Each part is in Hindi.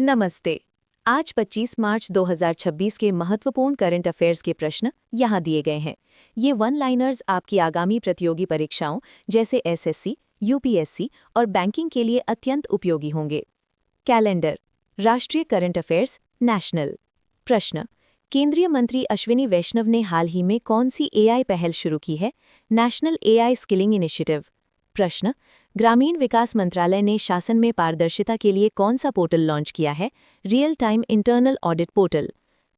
नमस्ते। आज 25 मार्च 2026 के महत्वपूर्ण करंट अफेयर्स के प्रश्न यहाँ दिए गए हैं। ये वन लाइनर्स आपकी आगामी प्रतियोगी परीक्षाओं जैसे एसएससी, यूपीएससी और बैंकिंग के लिए अत्यंत उपयोगी होंगे। कैलेंडर, राष्ट्रीय करंट अफेयर्स, नेशनल। प्रश्न, केंद्रीय मंत्री अश्विनी वैष्णव ने हाल ही में कौन सी एआई पहल शुरू की है? National AI skilling initiative. प्रश्न, ग्रामीण विकास मंत्रालय ने शासन में पारदर्शिता के लिए कौन सा पोर्टल लॉन्च किया है? Real time internal audit portal.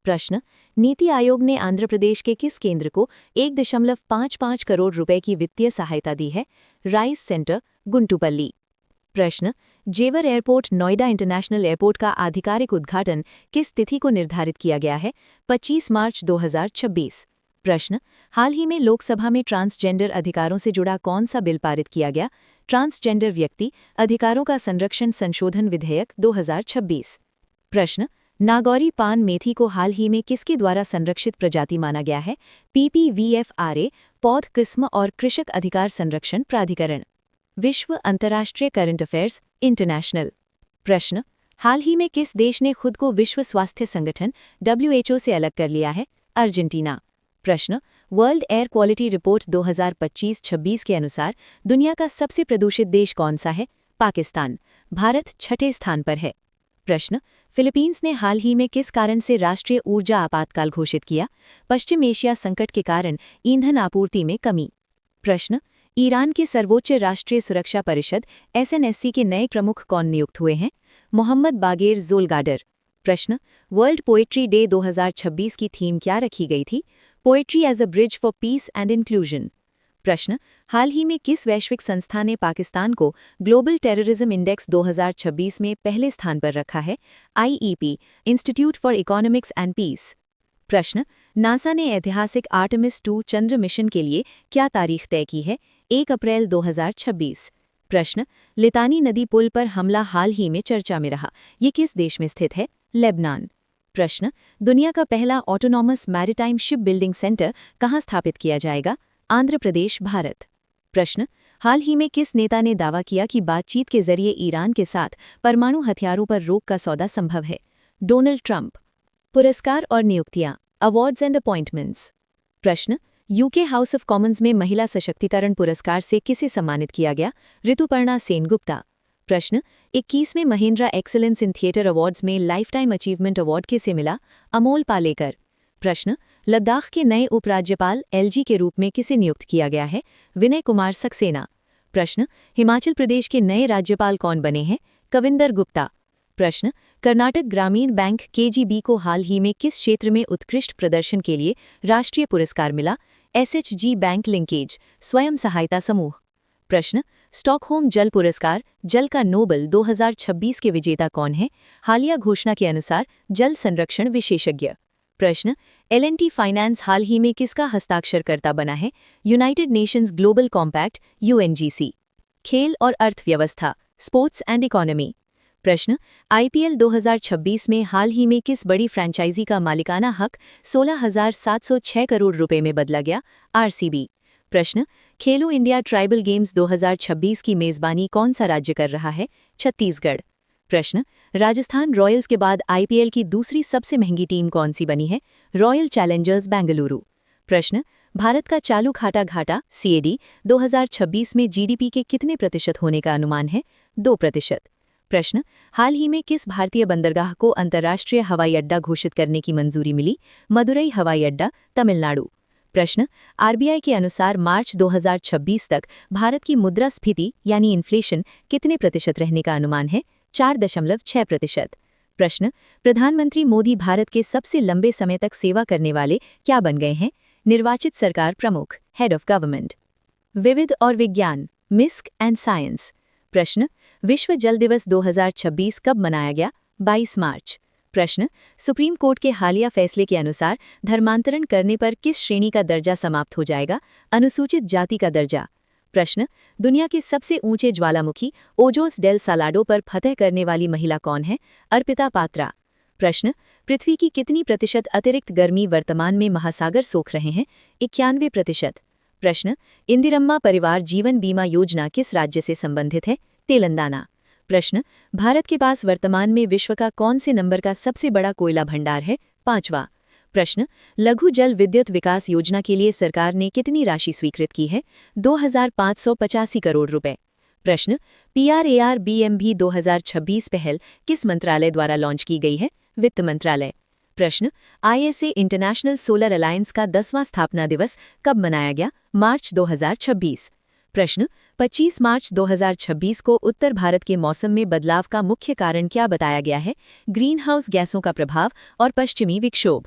प्रश्न, नीति आयोग ने आंध्र प्रदेश के किस केंद्र को 1.55 करोड़ रुपए की वित्तीय सहायता दी है? Rice centre, Guntupalli. प्रश्न, जेवर एयरपोर्ट नोएडा इंटरनेशनल एयरपोर्ट का आधिकारिक उद्घाटन किस तिथि को निर्धारित किया गया है? 25 मार्च 2026। प्रश्न, हाल ही में लोकसभा में ट्रांसजेंडर अधिकारों से जुड़ा कौन सा बिल पारित किया गया? ट्रांसजेंडर व्यक्ति अधिकारों का संरक्षण संशोधन विधेयक 2026। प्रश्न, नागौरी पान मेथी को हाल ही में किसके द्वारा संरक्षित प्रजाति माना गया है? PPVFRA, पौध किस्म और कृषक अधिकार संरक्षण प्राधिकरण। विश्व अंतर्राष्ट्रीय करंट अफेयर्स, इंटरनेशनल। प्रश्न, हाल ही में किस देश ने खुद को विश्व स्वास्थ्य संगठन WHO से अलग कर लिया है? अर्जेंटीना। प्रश्न, वर्ल्ड एयर क्वालिटी रिपोर्ट 2025-26 के अनुसार दुनिया का सबसे प्रदूषित देश कौन सा है? पाकिस्तान। भारत छठे स्थान पर है। प्रश्न, फिलीपींस ने हाल ही में किस कारण से राष्ट्रीय ऊर्जा आपातकाल घोषित किया? पश्चिम एशिया संकट के कारण ईंधन आपूर्ति में कमी। प्रश्न, ईरान के सर्वोच्च राष्ट्रीय सुरक्षा परिषद SNSC के नए प्रमुख कौन नियुक्त हुए हैं? मोहम्मद बागेर ज़ोलगाडर। प्रश्न, वर्ल्ड पोएट्री डे 2026 की थीम क्या रखी गई थी? Poetry as a bridge for peace and inclusion. प्रश्न, हाल ही में किस वैश्विक संस्था ने पाकिस्तान को ग्लोबल टेररिज्म इंडेक्स 2026 में पहले स्थान पर रखा है? IEP, institute for economics and peace. प्रश्न, नासा ने ऐतिहासिक आर्टेमिस 2 चंद्र मिशन के लिए क्या तारीख तय की है? 1 अप्रैल 2026। प्रश्न, लितानी नदी पुल पर हमला हाल ही में चर्चा में रहा, ये किस देश में स्थित है? लेबनान। प्रश्न, दुनिया का पहला autonomous maritime ship building centre कहाँ स्थापित किया जाएगा? आंध्र प्रदेश, भारत। प्रश्न, हाल ही में किस नेता ने दावा किया कि बातचीत के जरिए ईरान के साथ परमाणु हथियारों पर रोक का सौदा संभव है? Donald Trump. पुरस्कार और नियुक्तियां, अवार्ड्स एंड अपॉइंटमेंट्स। प्रश्न, यूके हाउस ऑफ कॉमन्स में महिला सशक्तिकरण पुरस्कार से किसे सम्मानित किया गया? ऋतुपर्णा सेनगुप्ता। प्रश्न, 21वें Mahindra excellence in theatre awards में लाइफ टाइम अचीवमेंट अवार्ड किसे मिला? अमोल पालेकर। प्रश्न, लद्दाख के नए उपराज्यपाल LG के रूप में किसे नियुक्त किया गया है? विनय कुमार सक्सेना। प्रश्न, हिमाचल प्रदेश के नए राज्यपाल कौन बने हैं? कविंदर गुप्ता। प्रश्न, कर्नाटक ग्रामीण बैंक KGB को हाल ही में किस क्षेत्र में उत्कृष्ट प्रदर्शन के लिए राष्ट्रीय पुरस्कार मिला? SHG बैंक लिंकेज, स्वयं सहायता समूह। प्रश्न, स्टॉकहोम जल पुरस्कार, जल का नोबेल 2026 के विजेता कौन है? हालिया घोषणा के अनुसार जल संरक्षण विशेषज्ञ। प्रश्न, L&T फाइनेंस हाल ही में किसका हस्ताक्षरकर्ता बना है? United Nations global compact UNGC। खेल और अर्थव्यवस्था, स्पोर्ट्स एंड इकोनॉमी। प्रश्न, IPL 2026 में हाल ही में किस बड़ी फ्रेंचाइजी का मालिकाना हक 16,706 करोड़ रुपए में बदला गया? RCB। प्रश्न, खेलो इंडिया ट्राइबल गेम्स 2026 की मेजबानी कौन सा राज्य कर रहा है? छत्तीसगढ़। प्रश्न, राजस्थान रॉयल्स के बाद IPL की दूसरी सबसे महंगी टीम कौन सी बनी है? Royal Challengers Bengaluru. प्रश्न, भारत का चालू खाटा घाटा CAD 2026 में GDP के कितने प्रतिशत होने का अनुमान है? 2%। प्रश्न, हाल ही में किस भारतीय बंदरगाह को अंतर्राष्ट्रीय हवाई अड्डा घोषित करने की मंजूरी मिली? मदुरई हवाई अड्डा, तमिलनाडु। प्रश्न, RBI के अनुसार मार्च 2026 तक भारत की मुद्रास्फीति यानी इन्फ्लेशन कितने प्रतिशत रहने का अनुमान है? 4.6%। प्रश्न, प्रधानमंत्री मोदी भारत के सबसे लंबे समय तक सेवा करने वाले क्या बन गए हैं? निर्वाचित सरकार प्रमुख, हेड ऑफ गवर्नमेंट। विविध और विज्ञान, मिस्क एंड साइंस। प्रश्न, विश्व जल दिवस 2026 कब मनाया गया? 22 मार्च। प्रश्न, सुप्रीम कोर्ट के हालिया फैसले के अनुसार धर्मांतरण करने पर किस श्रेणी का दर्जा समाप्त हो जाएगा? अनुसूचित जाति का दर्जा। प्रश्न, दुनिया के सबसे ऊंचे ज्वालामुखी ओजोस डेल सालाडो पर फतह करने वाली महिला कौन है? अर्पिता पात्रा। प्रश्न, पृथ्वी की कितनी प्रतिशत अतिरिक्त गर्मी वर्तमान में महासागर सोख रहे हैं? 91%। प्रश्न, इंदिरम्मा परिवार जीवन बीमा योजना किस राज्य से संबंधित है? तेलंगाना। प्रश्न, भारत के पास वर्तमान में विश्व का कौन से नंबर का सबसे बड़ा कोयला भंडार है? 5वां प्रश्न, लघु जल विद्युत विकास योजना के लिए सरकार ने कितनी राशि स्वीकृत की है? 2585 करोड़ रुपए। प्रश्न, PRARBMB 2026 पहल किस मंत्रालय द्वारा लॉन्च की गई है? वित्त मंत्रालय। प्रश्न, ISA इंटरनेशनल सोलर अलायंस का 10वां स्थापना दिवस कब मनाया गया? मार्च 2026। प्रश्न, 25 मार्च 2026 को उत्तर भारत के मौसम में बदलाव का मुख्य कारण क्या बताया गया है? ग्रीन हाउस गैसों का प्रभाव और पश्चिमी विक्षोभ।